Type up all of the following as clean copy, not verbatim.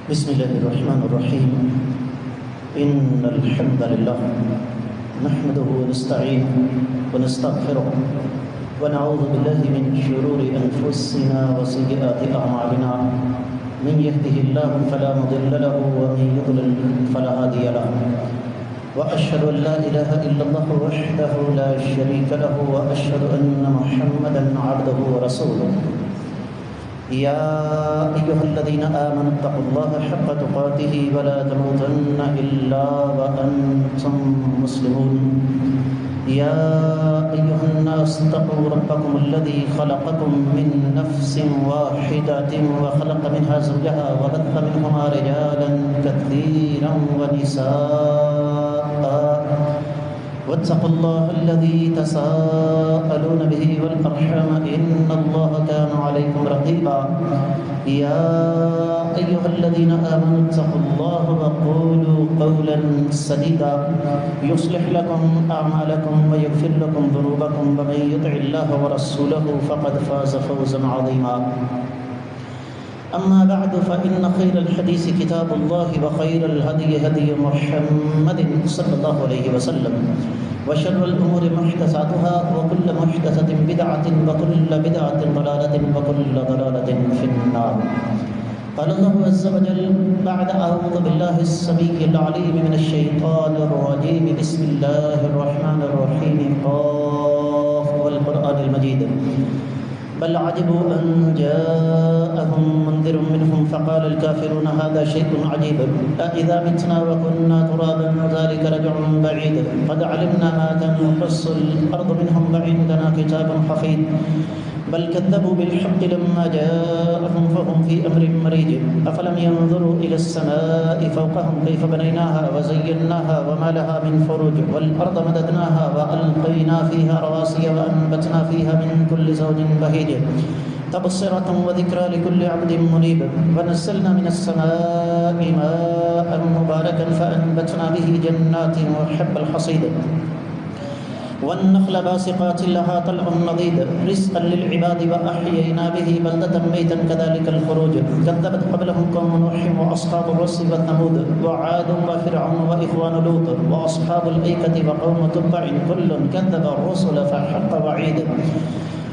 بسم الله الرحمن الرحيم إن الحمد لله نحمده ونستعينه ونستغفره ونعوذ بالله من شرور أنفسنا وسيئات أعمالنا من يهده الله فلا مضل له ومن يضلل فلا هادي له وأشهد أن لا إله إلا الله وحده لا شريك له وأشهد أن محمدا عبده ورسوله يا أيها الذين آمنوا اتقوا الله حق تقاته ولا تموتن إلا وأنتم مسلمون يا أيها الناس اتقوا ربكم الذي خلقكم من نفس واحدة وخلق منها زوجها وبث منهما رجالا كثيرا ونساء واتقوا الله الذي تساءلون به والأرحام إن الله كان عليكم رقيبا يا أيها الذين آمنوا اتقوا الله وقولوا قولا سديدا يصلح لكم أعمالكم ويغفر لكم ذنوبكم ومن يطع الله ورسوله فقد فاز فوزا عظيما أما بعد فإن خير الحديث كتاب الله وخير الهدي هدي محمد صلى الله عليه وسلم وشر الأمور محدثاتها وكل محدثة بدعة وكل بدعة ضلالة وكل ضلالة في النار. قال الله عز وجل بعد أعوذ بالله السميع العليم من الشيطان الرجيم بسم الله الرحمن الرحيم قاف والقرآن المجيد بل عجبوا أن جاءهم منذر منهم فقال الكافرون هذا شيء عجيب أإذا متنا وكنا ترابا ذلك رجع بعيد قد علمنا ما تنقص الأرض منهم وعندنا كتاب حفيظ بل كذبوا بالحق لما جاءهم فهم في أمر مريج أفلم ينظروا إلى السماء فوقهم كيف بنيناها وزيناها وما لها من فروج والأرض مددناها وألقينا فيها رواسي وأنبتنا فيها من كل زوج بهيج تبصرة وذكرى لكل عبد منيب ونزلنا من السماء ماء مباركا فأنبتنا به جنات وحب الحصيد والنخل باسقات لها طلع نضيد رزقا للعباد وأحيينا به بلدة ميتا كذلك الخروج كذبت قبلهم قوم نوح وأصحاب الرس وثمود وعاد وفرعون وإخوان لوط وأصحاب الأيكة وقوم تبع كل كذب الرسل فحق وعيد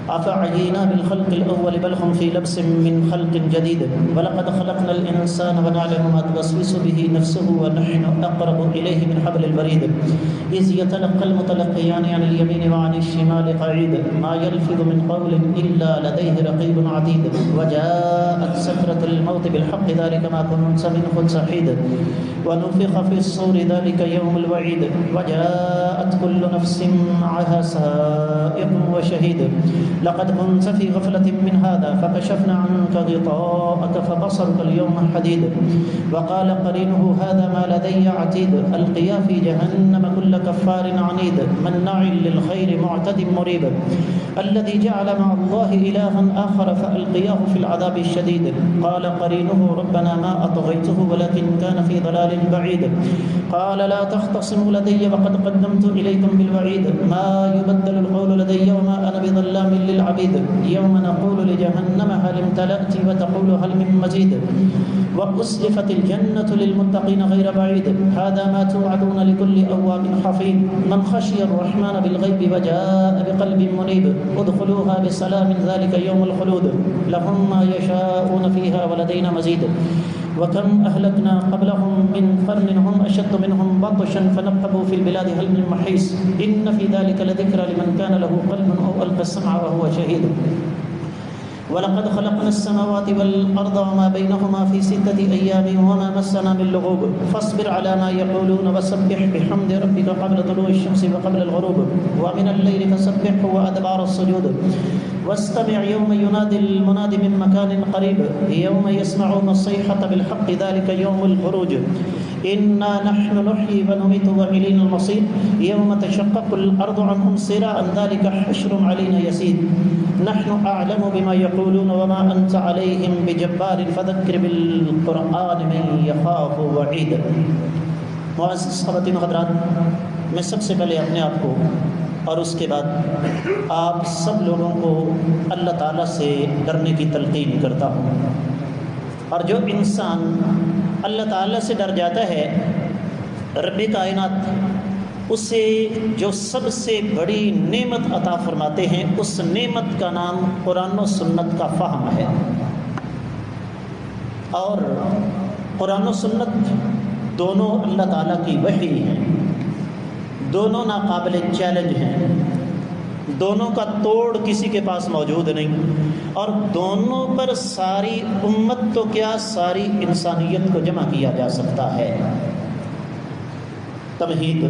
أفعينا بالخلق الأول بل هم في لبس من خلق جديد ولقد خلقنا الإنسان ونعلم ما توسوس به نفسه ونحن أقرب إليه من حبل الوريد إذ يتلقى المتلقيان عن اليمين وعن الشمال قعيد ما يلفظ من قول إلا لديه رقيب عتيد وجاءت سكرة الموت بالحق ذلك ما كنت منه تحيد ونفخ في الصور ذلك يوم الوعيد وجاءت كل نفس معها سائق وشهيد لقد كنت في غفلة من هذا فكشفنا عنك غطاءك فبصرك اليوم حديد وقال قرينه هذا ما لدي عتيد ألقيا في جهنم كل كفار عنيد مناع للخير معتد مريب الذي جعل مع الله إلها آخر فألقياه في العذاب الشديد قال قرينه ربنا ما أطغيته ولكن كان في ضلال بعيد قال لا تختصموا لدي وقد قدمت إليكم بالوعيد ما يبدل القول لدي وما أنا بظلام للعبيد يوم نقول لجهنم هل امتلأت وتقول هل من مزيد وأزلفت الجنة للمتقين غير بعيد هذا ما توعدون لكل أواب حفيظ من خشي الرحمن بالغيب وجاء بقلب منيب ادخلوها بسلام ذلك يوم الخلود لهم ما يشاءون فيها ولدينا مزيد وكم أهلكنا قبلهم من قرن هم أشد منهم بطشا فنقبوا في البلاد هل من محيص إن في ذلك لذكرى لمن كان له قلب أو ألقى السمع وهو شهيد ولقد خلقنا السماوات والأرض وما بينهما في 6 أيام وما مسنا من لغوب فاصبر على ما يقولون وسبح بحمد ربك قبل طلوع الشمس وقبل الغروب ومن الليل فسبحه وأدبار السجود واستمع يوم ينادي المناد من مكان قريب يوم يسمعون الصيحة بالحق ذلك يوم الخروج إنا نحن نحيي ونميت وإلينا المصير يوم تشقق الأرض عنهم سراء ذلك حشر علينا يسير نحن أعلم بما يقولون وما أنت عليهم بجبار فذكر بالقرآن من يخاف وعيد. معزز خواتین و حضرات، میں سب سے پہلے اپنے آپ کو اور اس کے بعد آپ سب لوگوں کو اللہ تعالیٰ سے ڈرنے کی تلقین کرتا ہوں. اور جو انسان اللہ تعالیٰ سے ڈر جاتا ہے، رب کائنات اسے جو سب سے بڑی نعمت عطا فرماتے ہیں، اس نعمت کا نام قرآن و سنت کا فہم ہے۔ اور قرآن و سنت دونوں اللہ تعالیٰ کی وحی ہیں، دونوں ناقابل چیلنج ہیں، دونوں کا توڑ کسی کے پاس موجود نہیں، اور دونوں پر ساری امت تو کیا ساری انسانیت کو جمع کیا جا سکتا ہے۔ تمہید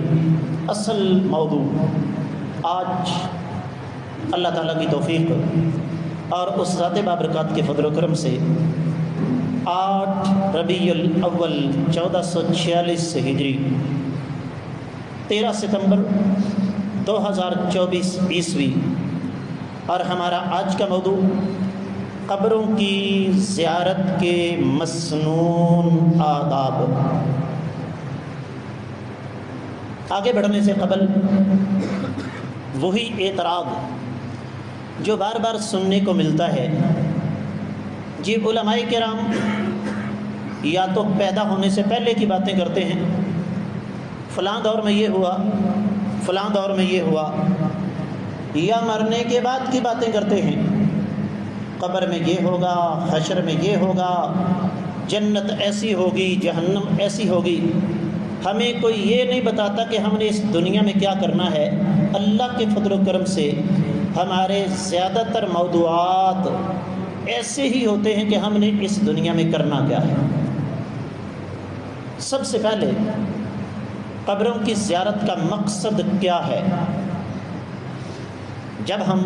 اصل موضوع آج اللہ تعالیٰ کی توفیق اور اس ذات بابرکات کے فضل و کرم سے 8 ربیع الاول 1446 ہجری 13 ستمبر 2024 عیسوی، اور ہمارا آج کا موضوع قبروں کی زیارت کے مسنون آداب۔ آگے بڑھنے سے قبل وہی اعتراض جو بار بار سننے کو ملتا ہے، جی علماء کرام یا تو پیدا ہونے سے پہلے کی باتیں کرتے ہیں، فلاں دور میں یہ ہوا، فلاں دور میں یہ ہوا، یا مرنے کے بعد کی باتیں کرتے ہیں، قبر میں یہ ہوگا، حشر میں یہ ہوگا، جنت ایسی ہوگی، جہنم ایسی ہوگی۔ ہمیں کوئی یہ نہیں بتاتا کہ ہم نے اس دنیا میں کیا کرنا ہے۔ اللہ کے فضل و کرم سے ہمارے زیادہ تر موضوعات ایسے ہی ہوتے ہیں کہ ہم نے اس دنیا میں کرنا کیا ہے۔ سب سے پہلے قبروں کی زیارت کا مقصد کیا ہے؟ جب ہم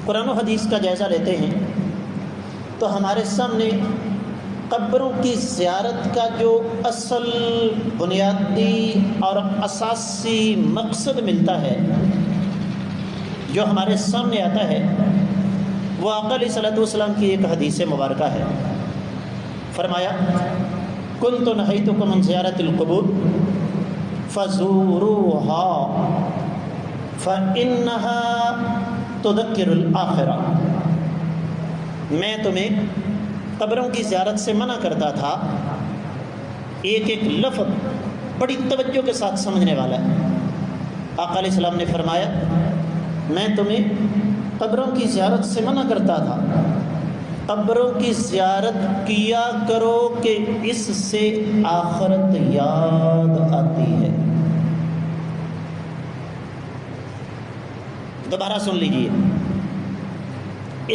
قرآن و حدیث کا جائزہ لیتے ہیں تو ہمارے سامنے قبروں کی زیارت کا جو اصل بنیادی اور اساسی مقصد ملتا ہے، جو ہمارے سامنے آتا ہے، وہ آقا علیہ الصلوۃ والسلام کی ایک حدیث مبارکہ ہے۔ فرمایا کنت نہیتکم عن زیارت القبور فزوروها فإنها تذکر الآخرہ۔ میں تمہیں قبروں کی زیارت سے منع کرتا تھا۔ ایک ایک لفظ بڑی توجہ کے ساتھ سمجھنے والا ہے۔ آقا علیہ السلام نے فرمایا میں تمہیں قبروں کی زیارت سے منع کرتا تھا، قبروں کی زیارت کیا کرو کہ اس سے آخرت یاد آتی ہے۔ دوبارہ سن لیجئے،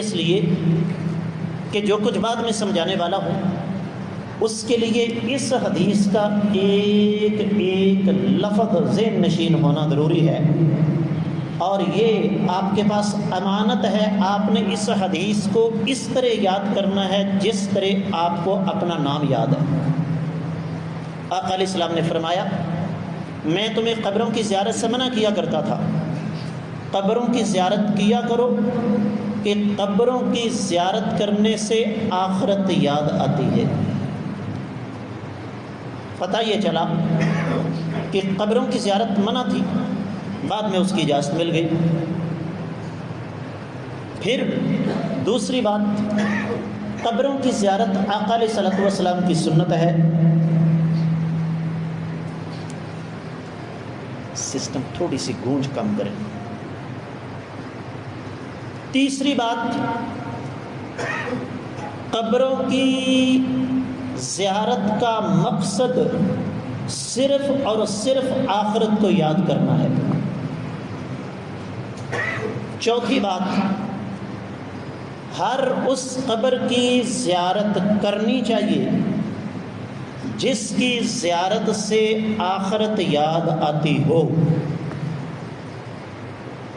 اس لیے کہ جو کچھ بعد میں سمجھانے والا ہوں اس کے لیے اس حدیث کا ایک ایک لفظ ذہن نشین ہونا ضروری ہے، اور یہ آپ کے پاس امانت ہے۔ آپ نے اس حدیث کو اس طرح یاد کرنا ہے جس طرح آپ کو اپنا نام یاد ہے۔ آقا علیہ السلام نے فرمایا میں تمہیں قبروں کی زیارت سے منع کیا کرتا تھا، قبروں کی زیارت کیا کرو کہ قبروں کی زیارت کرنے سے آخرت یاد آتی ہے۔ پتہ یہ چلا کہ قبروں کی زیارت منع تھی، بعد میں اس کی اجازت مل گئی۔ پھر دوسری بات، قبروں کی زیارت آقا علیہ الصلوۃ والسلام کی سنت ہے۔ سسٹم تھوڑی سی گونج کم کریں۔ تیسری بات، قبروں کی زیارت کا مقصد صرف اور صرف آخرت کو یاد کرنا ہے۔ چوتھی بات، ہر اس قبر کی زیارت کرنی چاہیے جس کی زیارت سے آخرت یاد آتی ہو۔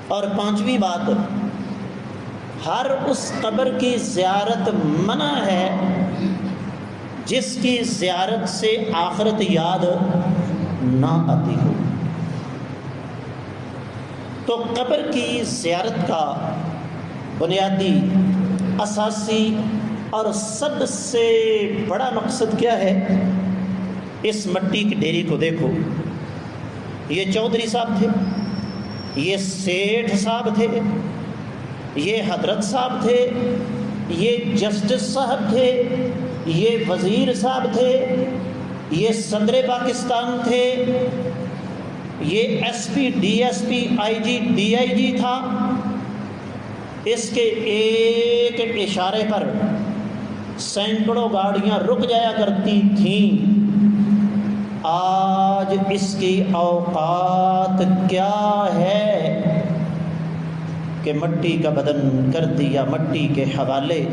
اور پانچویں بات، ہر اس قبر کی زیارت منع ہے جس کی زیارت سے آخرت یاد نہ آتی ہو۔ تو قبر کی زیارت کا بنیادی، اساسی اور سب سے بڑا مقصد کیا ہے؟ اس مٹی کی ڈھیری کو دیکھو، یہ چودھری صاحب تھے، یہ سیٹھ صاحب تھے، یہ حضرت صاحب تھے، یہ جسٹس صاحب تھے، یہ وزیر صاحب تھے، یہ صدر پاکستان تھے، یہ S P, D S P, I G, D I G تھا، اس کے ایک اشارے پر سینکڑوں گاڑیاں رک جایا کرتی تھیں۔ آج اس کی اوقات کیا ہے کہ مٹی کا بدن کر دیا مٹی کے حوالے،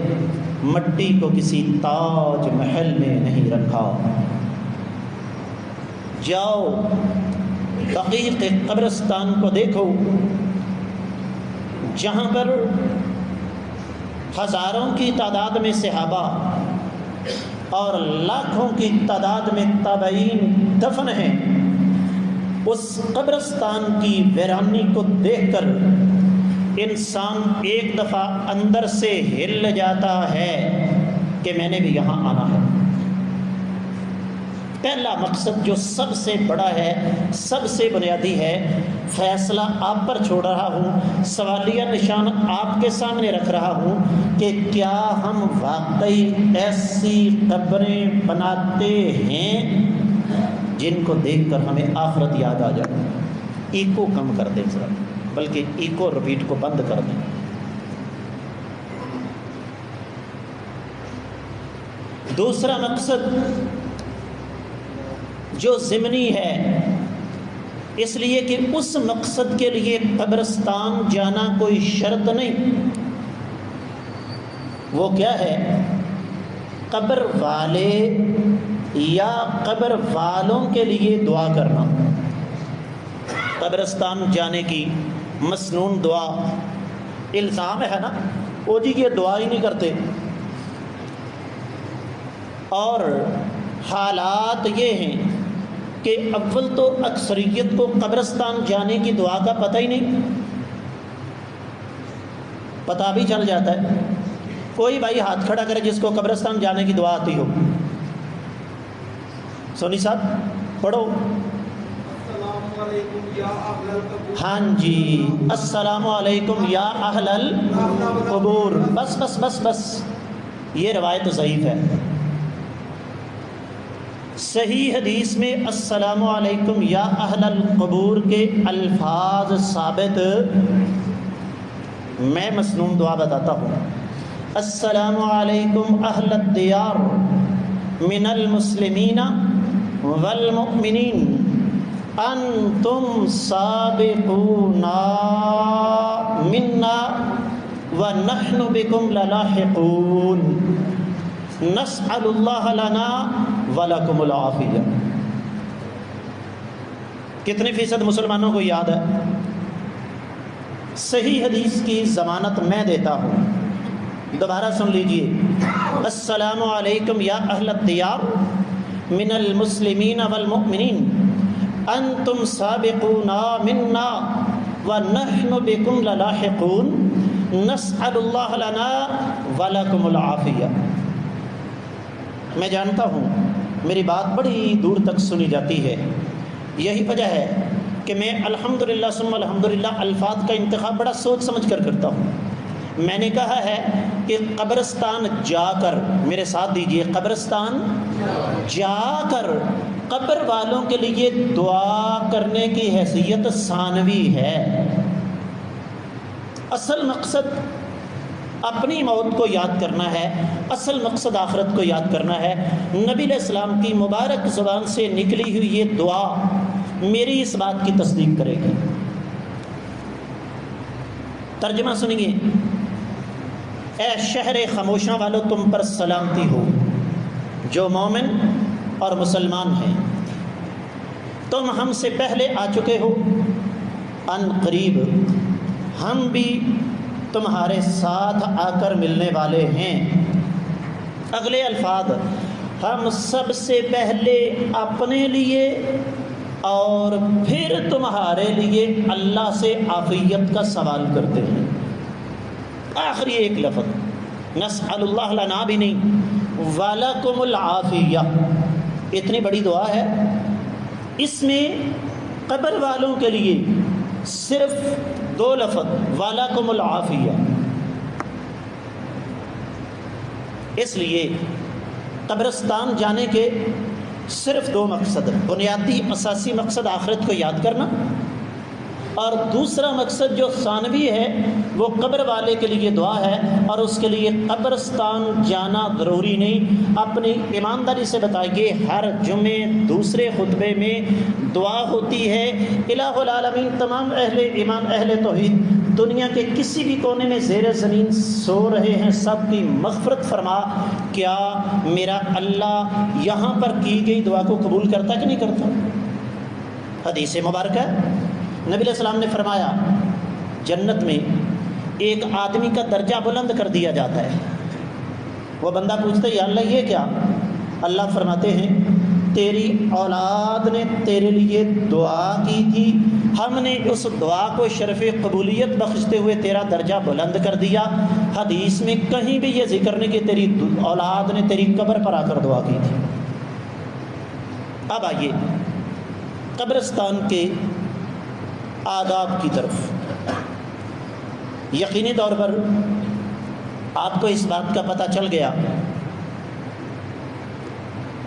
مٹی کو کسی تاج محل میں نہیں رکھا۔ جاؤ دقیق قبرستان کو دیکھو، جہاں پر ہزاروں کی تعداد میں صحابہ اور لاکھوں کی تعداد میں تابعین دفن ہیں۔ اس قبرستان کی ویرانی کو دیکھ کر انسان ایک دفعہ اندر سے ہل جاتا ہے کہ میں نے بھی یہاں آنا ہے۔ پہلا مقصد جو سب سے بڑا ہے، سب سے بنیادی ہے، فیصلہ آپ پر چھوڑ رہا ہوں، سوالیہ نشان آپ کے سامنے رکھ رہا ہوں کہ کیا ہم واقعی ایسی قبریں بناتے ہیں جن کو دیکھ کر ہمیں آخرت یاد آ جائے؟ ایکو کم کر دیں ذرا، بلکہ ایکو رپیٹ کو بند کر دیں۔ دوسرا مقصد جو ضمنی ہے، اس لیے کہ اس مقصد کے لیے قبرستان جانا کوئی شرط نہیں، وہ کیا ہے؟ قبر والے یا قبر والوں کے لیے دعا کرنا۔ قبرستان جانے کی مسنون دعا الزام ہے نا، وہ جی یہ دعا ہی نہیں کرتے، اور حالات یہ ہیں کہ اول تو اکثریت کو قبرستان جانے کی دعا کا پتہ ہی نہیں، پتہ بھی چل جاتا ہے۔ کوئی بھائی ہاتھ کھڑا کرے جس کو قبرستان جانے کی دعا آتی ہو۔ سونی صاحب پڑھو۔ ہاں جی، السلام علیکم یا اہل القبور۔ بس بس بس بس، یہ روایت ضعیف ہے۔ صحیح حدیث میں السلام علیکم یا اہل القبور کے الفاظ ثابت، میں مسنون دعا بتاتا ہوں۔ السلام علیکم اہل الدیار من المسلمین والمؤمنین انتم سابقون منا ونحن بكم للاحقون نسأل اللہ لنا ولکم العافیہ۔ کتنے فیصد مسلمانوں کو یاد ہے؟ صحیح حدیث کی ضمانت میں دیتا ہوں، دوبارہ سن لیجئے۔ السلام علیکم یا اہل الدیار من المسلمین والمؤمنین انتم سابقون منا ونحن بكم للاحقون نسأل اللہ لنا ولکم العافیہ۔ میں جانتا ہوں میری بات بڑی دور تک سنی جاتی ہے، یہی وجہ ہے کہ میں الحمدللہ ثم الحمدللہ الفاظ کا انتخاب بڑا سوچ سمجھ کر کرتا ہوں۔ میں نے کہا ہے کہ قبرستان جا کر، میرے ساتھ دیجئے، قبرستان جا کر قبر والوں کے لیے دعا کرنے کی حیثیت ثانوی ہے۔ اصل مقصد اپنی موت کو یاد کرنا ہے، اصل مقصد آخرت کو یاد کرنا ہے۔ نبی علیہ السلام کی مبارک زبان سے نکلی ہوئی یہ دعا میری اس بات کی تصدیق کرے گی۔ ترجمہ سنیں گے۔ اے شہر خاموشاں والو، تم پر سلامتی ہو جو مومن اور مسلمان ہیں، تم ہم سے پہلے آ چکے ہو، ان قریب ہم بھی تمہارے ساتھ آ کر ملنے والے ہیں۔ اگلے الفاظ، ہم سب سے پہلے اپنے لیے اور پھر تمہارے لیے اللہ سے عافیت کا سوال کرتے ہیں۔ آخری ایک لفظ نسأل اللہ لنا بھی نہیں، وَلَكُمُ الْعَافِيَةِ، اتنی بڑی دعا ہے، اس میں قبر والوں کے لیے صرف دو لفظ وَلَكُمُ الْعَافِيَةِ۔ اس لیے قبرستان جانے کے صرف دو مقصد، بنیادی اساسی مقصد آخرت کو یاد کرنا، اور دوسرا مقصد جو ثانوی ہے وہ قبر والے کے لیے دعا ہے، اور اس کے لیے قبرستان جانا ضروری نہیں۔ اپنی ایمانداری سے بتائیے، ہر جمعے دوسرے خطبے میں دعا ہوتی ہے، الہ العالمین تمام اہل ایمان اہل توحید دنیا کے کسی بھی کونے میں زیر زمین سو رہے ہیں، سب کی مغفرت فرما۔ کیا میرا اللہ یہاں پر کی گئی دعا کو قبول کرتا کہ نہیں کرتا؟ حدیث مبارکہ نبی علیہ السلام نے فرمایا، جنت میں ایک آدمی کا درجہ بلند کر دیا جاتا ہے۔ وہ بندہ پوچھتا ہے یا اللہ یہ کیا؟ اللہ فرماتے ہیں تیری اولاد نے تیرے لیے دعا کی تھی، ہم نے اس دعا کو شرف قبولیت بخشتے ہوئے تیرا درجہ بلند کر دیا۔ حدیث میں کہیں بھی یہ ذکر نہیں کہ تیری اولاد نے تیری قبر پر آ کر دعا کی تھی۔ اب آئیے قبرستان کے آداب کی طرف۔ یقینی طور پر آپ کو اس بات کا پتہ چل گیا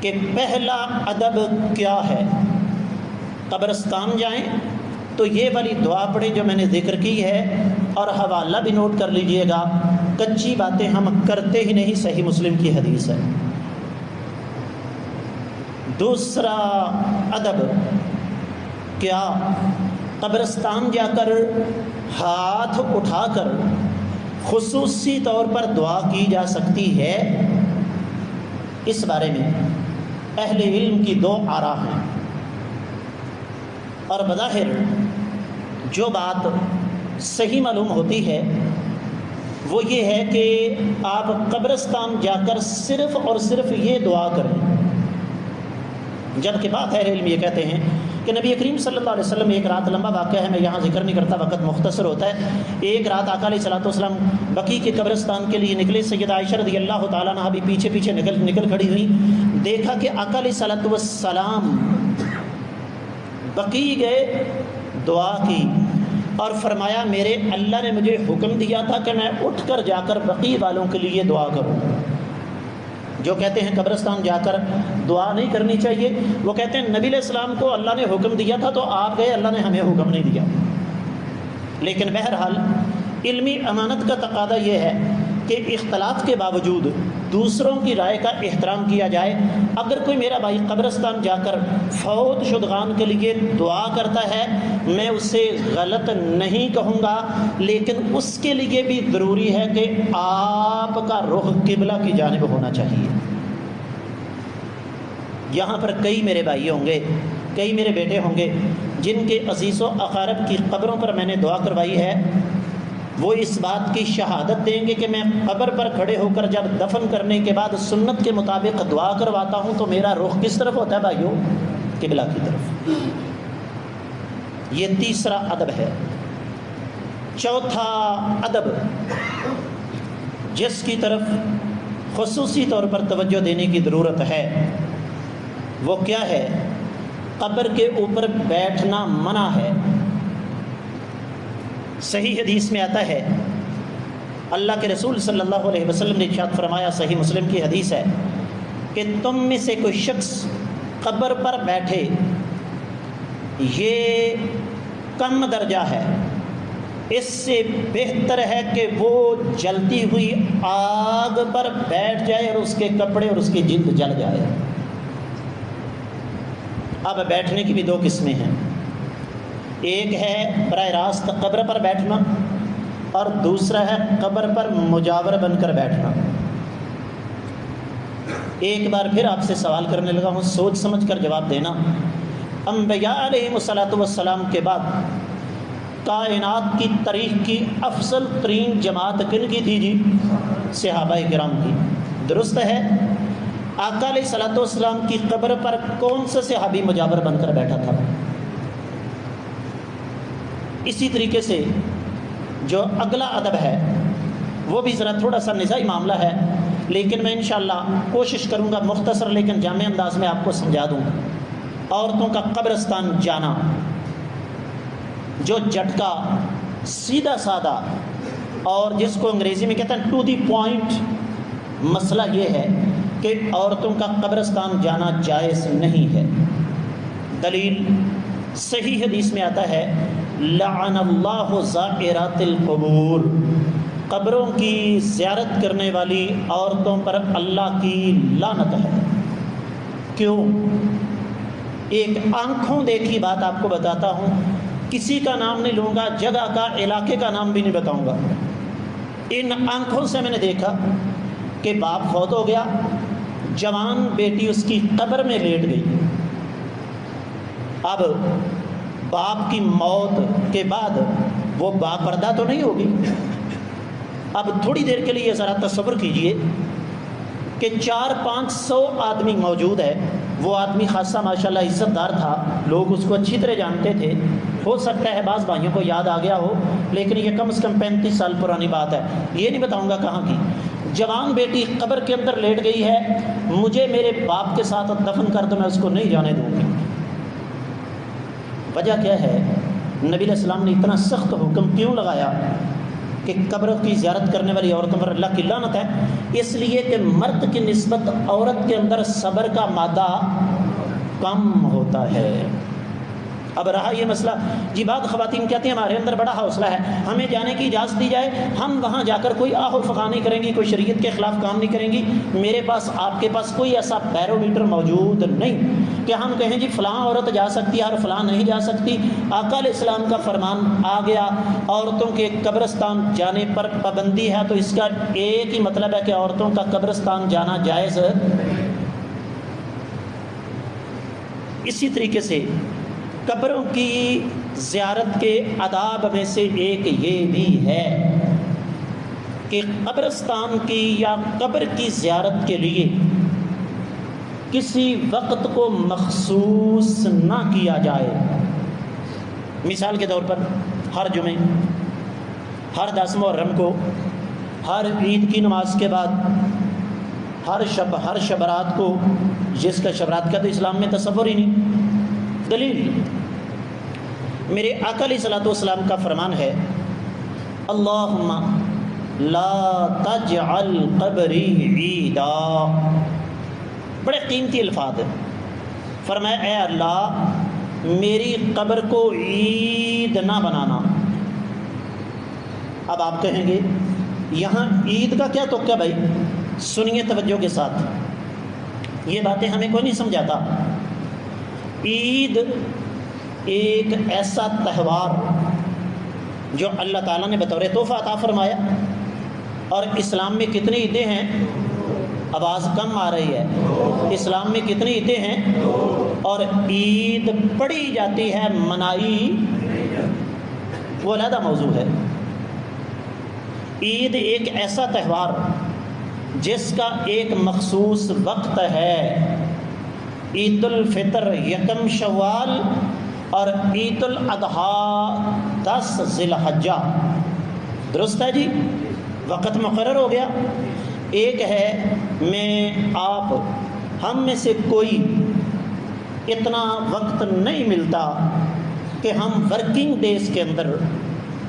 کہ پہلا ادب کیا ہے۔ قبرستان جائیں تو یہ والی دعا پڑھیں جو میں نے ذکر کی ہے، اور حوالہ بھی نوٹ کر لیجئے گا، کچی باتیں ہم کرتے ہی نہیں، صحیح مسلم کی حدیث ہے۔ دوسرا ادب کیا؟ قبرستان جا کر ہاتھ اٹھا کر خصوصی طور پر دعا کی جا سکتی ہے۔ اس بارے میں اہل علم کی دو آراء ہیں، اور بظاہر جو بات صحیح معلوم ہوتی ہے وہ یہ ہے کہ آپ قبرستان جا کر صرف اور صرف یہ دعا کریں، جبکہ بات اہل علم یہ کہتے ہیں کہ نبی کریم صلی اللہ علیہ وسلم ایک رات، لمبا واقعہ ہے میں یہاں ذکر نہیں کرتا وقت مختصر ہوتا ہے، ایک رات آقا علیہ السلام بقیع کے قبرستان کے لیے نکلے۔ سیدہ عائشہ رضی اللہ تعالیٰ عنہا بھی پیچھے پیچھے نکل کھڑی ہوئی، دیکھا کہ آقا علیہ السلام بقیع گئے، دعا کی اور فرمایا میرے اللہ نے مجھے حکم دیا تھا کہ میں اٹھ کر جا کر بقیع والوں کے لیے دعا کروں۔ جو کہتے ہیں قبرستان جا کر دعا نہیں کرنی چاہیے، وہ کہتے ہیں نبی علیہ السلام کو اللہ نے حکم دیا تھا تو آپ گئے، اللہ نے ہمیں حکم نہیں دیا۔ لیکن بہرحال علمی امانت کا تقاضا یہ ہے کہ اختلاف کے باوجود دوسروں کی رائے کا احترام کیا جائے۔ اگر کوئی میرا بھائی قبرستان جا کر فوت شدگان کے لیے دعا کرتا ہے، میں اسے غلط نہیں کہوں گا، لیکن اس کے لیے بھی ضروری ہے کہ آپ کا رخ قبلہ کی جانب ہونا چاہیے۔ یہاں پر کئی میرے بھائی ہوں گے، کئی میرے بیٹے ہوں گے جن کے عزیز و اقارب کی قبروں پر میں نے دعا کروائی ہے، وہ اس بات کی شہادت دیں گے کہ میں قبر پر کھڑے ہو کر جب دفن کرنے کے بعد سنت کے مطابق دعا کرواتا ہوں تو میرا رخ کس طرف ہوتا ہے بھائیو؟ قبلہ کی طرف۔ یہ تیسرا ادب ہے۔ چوتھا ادب جس کی طرف خصوصی طور پر توجہ دینے کی ضرورت ہے وہ کیا ہے؟ قبر کے اوپر بیٹھنا منع ہے۔ صحیح حدیث میں آتا ہے، اللہ کے رسول صلی اللہ علیہ وسلم نے ارشاد فرمایا، صحیح مسلم کی حدیث ہے کہ تم میں سے کوئی شخص قبر پر بیٹھے، یہ کم درجہ ہے، اس سے بہتر ہے کہ وہ جلتی ہوئی آگ پر بیٹھ جائے اور اس کے کپڑے اور اس کی جلد جل جائے۔ اب بیٹھنے کی بھی دو قسمیں ہیں، ایک ہے براہ راست قبر پر بیٹھنا اور دوسرا ہے قبر پر مجاور بن کر بیٹھنا۔ ایک بار پھر آپ سے سوال کرنے لگا ہوں، سوچ سمجھ کر جواب دینا۔ انبیاء علیہ الصلاۃ کے بعد کائنات کی تاریخ کی افضل ترین جماعت کن کی تھی جی؟ صحابہ کرام کی۔ درست ہے، آقا علیہ السلام کی قبر پر کون سا صحابی مجاور بن کر بیٹھا تھا؟ اسی طریقے سے جو اگلا ادب ہے وہ بھی ذرا تھوڑا سا نزاعی معاملہ ہے، لیکن میں انشاءاللہ کوشش کروں گا مختصر لیکن جامع انداز میں آپ کو سمجھا دوں۔ عورتوں کا قبرستان جانا، جو جھٹکا سیدھا سادہ اور جس کو انگریزی میں کہتے ہیں ٹو دی پوائنٹ مسئلہ یہ ہے کہ عورتوں کا قبرستان جانا جائز نہیں ہے۔ دلیل صحیح حدیث میں آتا ہے لعن اللہ زائرات القبور، قبروں کی زیارت کرنے والی عورتوں پر اللہ کی لعنت ہے۔ کیوں؟ ایک آنکھوں دیکھی بات آپ کو بتاتا ہوں، کسی کا نام نہیں لوں گا، جگہ کا، علاقے کا نام بھی نہیں بتاؤں گا۔ ان آنکھوں سے میں نے دیکھا کہ باپ فوت ہو گیا، جوان بیٹی اس کی قبر میں لیٹ گئی۔ اب باپ کی موت کے بعد وہ باپردہ تو نہیں ہوگی۔ اب تھوڑی دیر کے لیے ذرا تصور کیجئے کہ 400-500 آدمی موجود ہے، وہ آدمی خاصہ ماشاءاللہ عزت دار تھا، لوگ اس کو اچھی طرح جانتے تھے، ہو سکتا ہے بعض بھائیوں کو یاد آ گیا ہو، لیکن یہ کم از کم 35 سال پرانی بات ہے، یہ نہیں بتاؤں گا کہاں کی۔ جوان بیٹی قبر کے اندر لیٹ گئی ہے، مجھے میرے باپ کے ساتھ دفن کر دو، میں اس کو نہیں جانے دوں گی۔ وجہ کیا ہے؟ نبی علیہ السلام نے اتنا سخت حکم کیوں لگایا کہ قبر کی زیارت کرنے والی عورتوں پر اللہ کی لعنت ہے؟ اس لیے کہ مرد کی نسبت عورت کے اندر صبر کا مادہ کم ہوتا ہے۔ اب رہا یہ مسئلہ، جی بعض خواتین کہتی ہیں ہمارے اندر بڑا حوصلہ ہے، ہمیں جانے کی اجازت دی جائے، ہم وہاں جا کر کوئی آہ و فغاں نہیں کریں گی، کوئی شریعت کے خلاف کام نہیں کریں گی۔ میرے پاس، آپ کے پاس کوئی ایسا بیرومیٹر موجود نہیں کہ ہم کہیں جی فلاں عورت جا سکتی ہے اور فلاں نہیں جا سکتی۔ آقا علیہ السلام کا فرمان آ گیا عورتوں کے قبرستان جانے پر پابندی ہے، تو اس کا ایک ہی مطلب ہے کہ عورتوں کا قبرستان جانا جائز۔ اسی طریقے سے قبروں کی زیارت کے آداب میں سے ایک یہ بھی ہے کہ قبرستان کی یا قبر کی زیارت کے لیے کسی وقت کو مخصوص نہ کیا جائے۔ مثال کے طور پر ہر جمعے، ہر 10 محرم کو، ہر عید کی نماز کے بعد، ہر شب رات کو، جس کا شب رات کا تو اسلام میں تصور ہی نہیں۔ دلیل میرے آقا علیہ الصلوۃ والسلام کا فرمان ہے اللہم لا تجعل قبری عیدا، بڑے قیمتی الفاظ ہیں۔ فرمایا اے اللہ میری قبر کو عید نہ بنانا۔ اب آپ کہیں گے یہاں عید کا کیا توقع بھائی؟ سنیے توجہ کے ساتھ، یہ باتیں ہمیں کوئی نہیں سمجھاتا۔ عید ایک ایسا تہوار جو اللہ تعالیٰ نے بطور تحفہ عطا فرمایا، اور اسلام میں کتنی عیدیں ہیں؟ آواز کم آ رہی ہے۔ اسلام میں کتنی عیدیں ہیں؟ اور عید پڑھی جاتی ہے، منائی وہ علیحدہ موضوع ہے۔ عید ایک ایسا تہوار جس کا ایک مخصوص وقت ہے۔ عید الفطر 1 شوال اور عید الاضحیٰ 10 ذی الحجہ، درست ہے جی؟ وقت مقرر ہو گیا۔ ایک ہے میں آپ ہم میں سے کوئی اتنا وقت نہیں ملتا کہ ہم ورکنگ ڈیز کے اندر،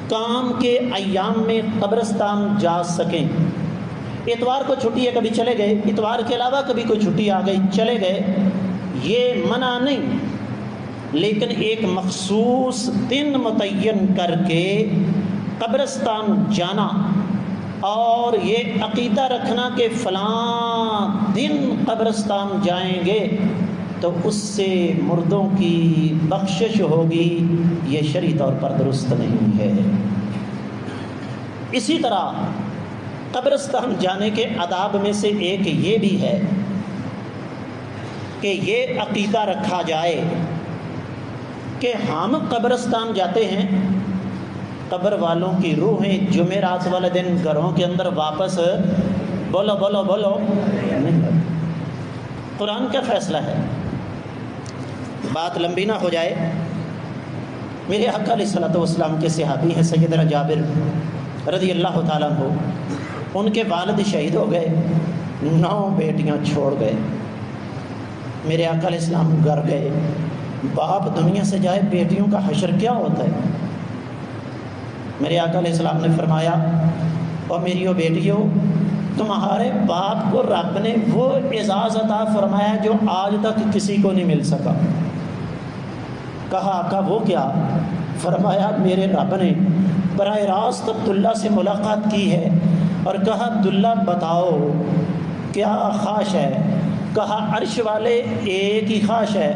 کام کے ایام میں قبرستان جا سکیں۔ اتوار کو چھٹی ہے، کبھی چلے گئے، اتوار کے علاوہ کبھی کوئی چھٹی آ گئی چلے گئے، یہ منع نہیں، لیکن ایک مخصوص دن متعین کر کے قبرستان جانا اور یہ عقیدہ رکھنا کہ فلاں دن قبرستان جائیں گے تو اس سے مردوں کی بخشش ہوگی، یہ شرعی طور پر درست نہیں ہے۔ اسی طرح قبرستان جانے کے آداب میں سے ایک یہ بھی ہے کہ یہ عقیدہ رکھا جائے کہ ہم قبرستان جاتے ہیں، قبر والوں کی روحیں جمعرات والے دن گھروں کے اندر واپس بولو بولو بولو نہیں۔ قرآن کا فیصلہ ہے، بات لمبی نہ ہو جائے۔ میرے آقا علیہ الصلوۃ والسلام کے صحابی ہیں سیدنا جابر رضی اللہ تعالیٰ عنہ، ان کے والد شہید ہو گئے، 9 بیٹیاں چھوڑ گئے۔ میرے آقا علیہ السلام گھر گئے، باپ دنیا سے جائے بیٹیوں کا حشر کیا ہوتا ہے؟ میرے آقا علیہ السلام نے فرمایا اور میریو بیٹیوں تمہارے باپ کو رب نے وہ اعزاز عطا فرمایا جو آج تک کسی کو نہیں مل سکا۔ کہا آقا وہ کیا؟ فرمایا میرے رب نے براہ راست عبداللہ سے ملاقات کی ہے اور کہا عبداللہ بتاؤ کیا خواہش ہے؟ کہا عرش والے ایک ہی خواہش ہے،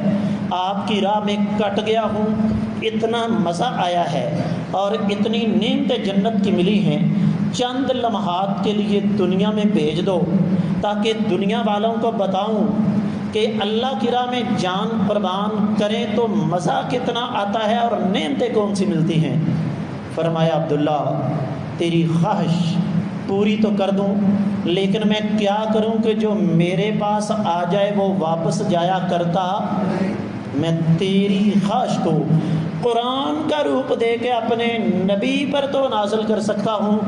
آپ کی راہ میں کٹ گیا ہوں، اتنا مزہ آیا ہے اور اتنی نعمتیں جنت کی ملی ہیں، چند لمحات کے لیے دنیا میں بھیج دو تاکہ دنیا والوں کو بتاؤں کہ اللہ کی راہ میں جان قربان کریں تو مزہ کتنا آتا ہے اور نعمتیں کون سی ملتی ہیں۔ فرمایا عبداللہ تیری خواہش پوری تو کر دوں، لیکن میں کیا کروں کہ جو میرے پاس آ جائے وہ واپس جایا کرتا؟ میں تیری خواہش کو قرآن کا روپ دے کے اپنے نبی پر تو نازل کر سکتا ہوں،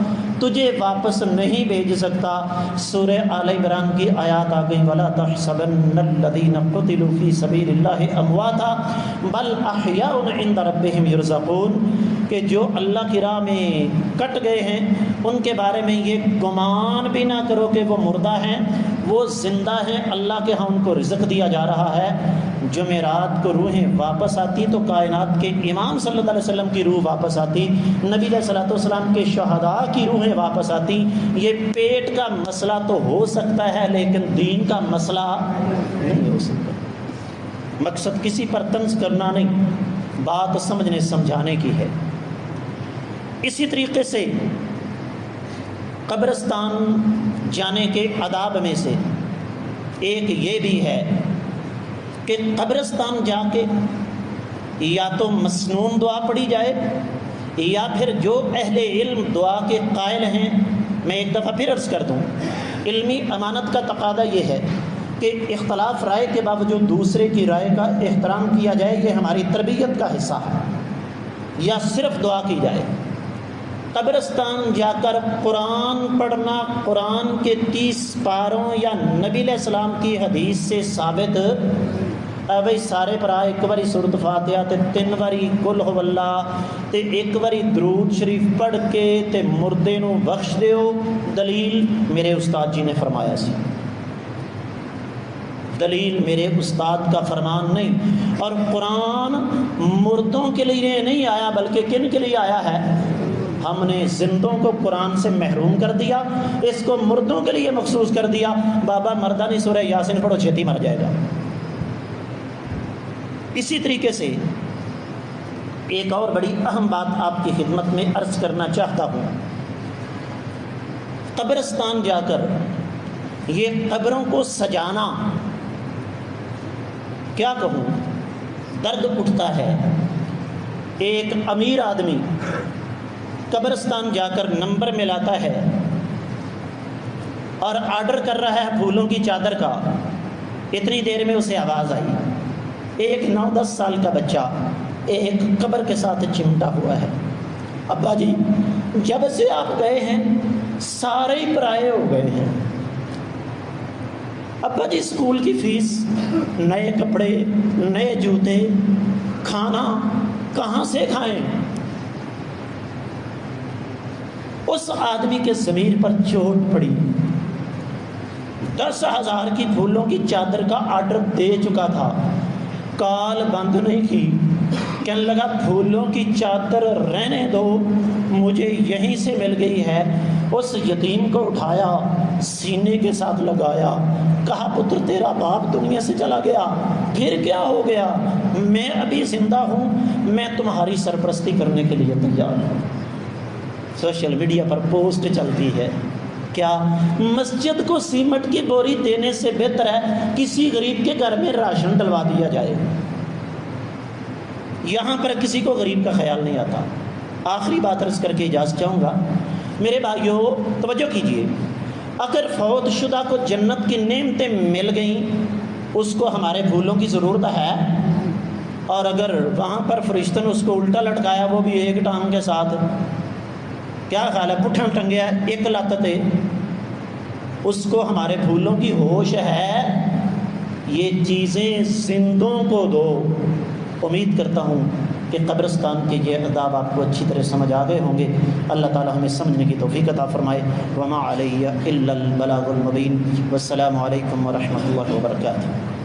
تجھے واپس نہیں بھیج سکتا۔ سورہ آل عمران کی آیات آ گئی، وَلَا تَحْسَبَنَّ الَّذِينَ قُتِلُوا فِي سَبِيلِ اللَّهِ أَمْوَاتًا بَلْ أَحْيَاءٌ عِندَ رَبِّهِمْ يُرْزَقُونَ، کہ جو اللہ کی راہ میں کٹ گئے ہیں ان کے بارے میں یہ گمان بھی نہ کرو کہ وہ مردہ ہیں، وہ زندہ ہیں، اللہ کے ہاں ان کو رزق دیا جا رہا ہے۔ جمعرات کو روحیں واپس آتی تو کائنات کے امام صلی اللہ علیہ وسلم کی روح واپس آتی، نبی علیہ الصلوۃ والسلام کے شہداء کی روحیں واپس آتی۔ یہ پیٹ کا مسئلہ تو ہو سکتا ہے لیکن دین کا مسئلہ نہیں ہو سکتا۔ مقصد کسی پر طنز کرنا نہیں، بات سمجھنے سمجھانے کی ہے۔ اسی طریقے سے قبرستان جانے کے آداب میں سے ایک یہ بھی ہے کہ قبرستان جا کے یا تو مسنون دعا پڑھی جائے یا پھر جو اہل علم دعا کے قائل ہیں، میں ایک دفعہ پھر عرض کر دوں، علمی امانت کا تقاضا یہ ہے کہ اختلاف رائے کے باوجود دوسرے کی رائے کا احترام کیا جائے، یہ ہماری تربیت کا حصہ ہے، یا صرف دعا کی جائے۔ قبرستان جا کر قرآن پڑھنا، قرآن کے 30 پاروں یا نبی علیہ السلام کی حدیث سے ثابت بھائی سارے پرا ایک باری سورۃ فاتحہ تے 3 باری قل هو اللہ تے 1 باری درود شریف پڑھ کے تے مردے نو بخش دیو، دلیل میرے استاد جی نے فرمایا سی، دلیل میرے استاد کا فرمان نہیں۔ اور قرآن مردوں کے لیے نہیں آیا بلکہ کن کے لیے آیا ہے؟ ہم نے زندوں کو قرآن سے محروم کر دیا، اس کو مردوں کے لیے مخصوص کر دیا۔ بابا مردانی سورہ یاسین پڑھو چھیتی مر جائے گا۔ اسی طریقے سے ایک اور بڑی اہم بات آپ کی خدمت میں عرض کرنا چاہتا ہوں، قبرستان جا کر یہ قبروں کو سجانا، کیا کہوں، درد اٹھتا ہے۔ ایک امیر آدمی قبرستان جا کر نمبر ملاتا ہے اور آرڈر کر رہا ہے پھولوں کی چادر کا، اتنی دیر میں اسے آواز آئی، ایک 9-10 سال کا بچہ ایک قبر کے ساتھ چمٹا ہوا ہے، ابا جی جب سے آپ گئے ہیں سارے ہی پرائے ہو گئے ہیں، ابا جی اسکول کی فیس، نئے کپڑے، نئے جوتے، کھانا کہاں سے کھائیں؟ اس آدمی کے ضمیر پر چوٹ پڑی، 10,000 کی پھولوں کی چادر کا آرڈر دے چکا تھا، کال بند نہیں کی، کہنے لگا پھولوں کی چادر رہنے دو، مجھے یہیں سے مل گئی ہے۔ اس یتیم کو اٹھایا، سینے کے ساتھ لگایا، کہا پتر تیرا باپ دنیا سے چلا گیا، پھر کیا ہو گیا؟ میں ابھی زندہ ہوں، میں تمہاری سرپرستی کرنے کے لیے تیار ہوں۔ سوشل میڈیا پر پوسٹ چلتی ہے، کیا مسجد کو سیمنٹ کی بوری دینے سے بہتر ہے کسی غریب کے گھر میں راشن ڈلوا دیا جائے۔ یہاں پر کسی کو غریب کا خیال نہیں آتا۔ آخری بات عرض کر کے اجازت چاہوں گا، میرے بھائیوں توجہ کیجئے، اگر فوت شدہ کو جنت کی نعمتیں مل گئیں اس کو ہمارے پھولوں کی ضرورت ہے، اور اگر وہاں پر فرشتوں نے اس کو الٹا لٹکایا وہ بھی ایک ٹانگ کے ساتھ، کیا خیال ہے؟ پٹھا ٹنگیا ایک لت تے، اس کو ہمارے پھولوں کی ہوش ہے؟ یہ چیزیں زندوں کو دو۔ امید کرتا ہوں کہ قبرستان کے یہ آداب آپ کو اچھی طرح سمجھ آ گئے ہوں گے۔ اللہ تعالی ہمیں سمجھنے کی توفیق عطا فرمائے۔ وما علیہ الا البلاغ المبین۔ والسلام علیکم ورحمۃ اللہ وبرکاتہ۔